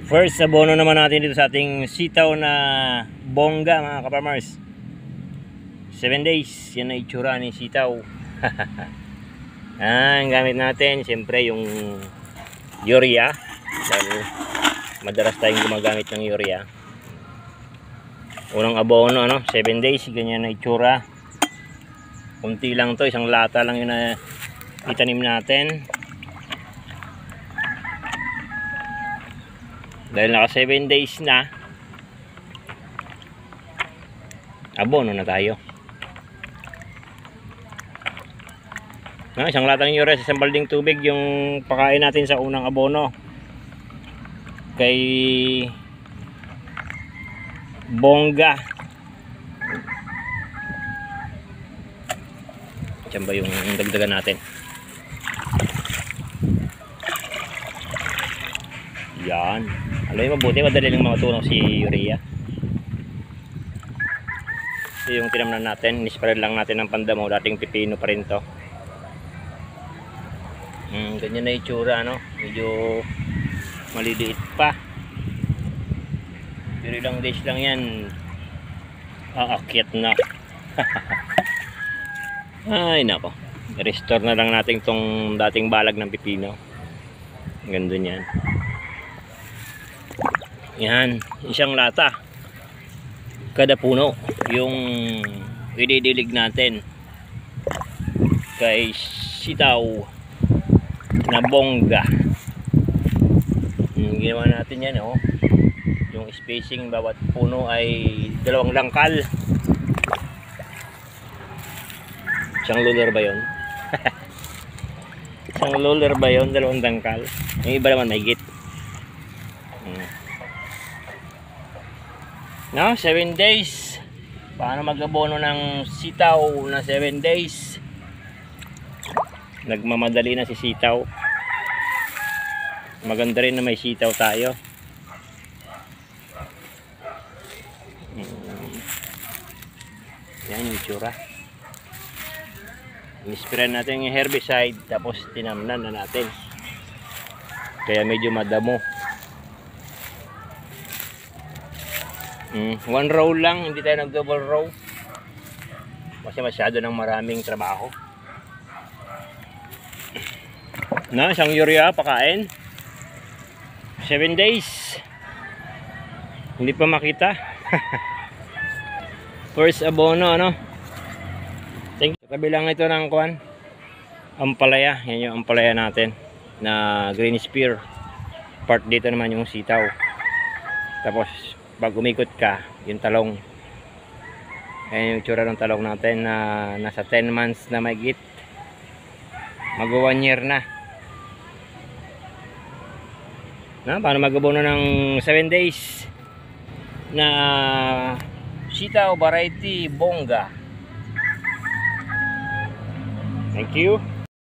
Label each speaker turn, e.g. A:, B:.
A: First abono naman natin dito sa ating sitaw na bongga mga kaparmers. 7 days. Yan na itsura ni sitaw. Ang gamit natin siyempre yung urea. Dahil madalas tayong gumagamit ng urea. Unang abono 7 days. Ganyan na itsura. Kunti lang to, isang lata lang yun na itanim natin. Dahil naka 7 days na, abono na tayo. Isang latang urea sa isang balding tubig yung pakain natin sa unang abono kay bongga. Diyan ba yung dagdagan natin? Yan. Alam mo, mabuti madali lang makatulong si urea. Ito yung tinamnan natin. Nispread lang natin ng pandamo. Dating pipino pa rin to. Ganyan na itsura, medyo maliliit pa. Pero ilang days lang yan, aakyat na. Ay nako, restore na lang natin tong dating balag ng pipino. Ganda yan. Yan, isang lata kada puno yung ididilig natin kay sitaw na bongga. Ginawa natin yan, yung spacing bawat puno ay 2 langkal. Isang luller ba yun? Isang luller ba yun? 2 langkal. Yung iba naman may git. 7 days. Paano mag-abono ng sitaw na 7 days? Nagmamadali na si sitaw. Maganda rin na may sitaw tayo. Yan yung itsura. Inispirahan natin yung herbicide tapos tinamnan na natin. Kaya medyo madamo. 1 row lang, hindi tayo nag double row kasi masyado ng maraming trabaho. Isang urea pakain 7 days, hindi pa makita. First abono, thank you. Tabi lang ito ng kuwan, ampalaya. Yan yung ampalaya natin na green spear. Part dito naman yung sitaw. Tapos pag umikot ka, yung talong. Ayan yung tsura ng talong natin na nasa 10 months na mahigit. Mag 1 year na. Paano mag-abono ng 7 days na sitaw variety bongga. Thank you.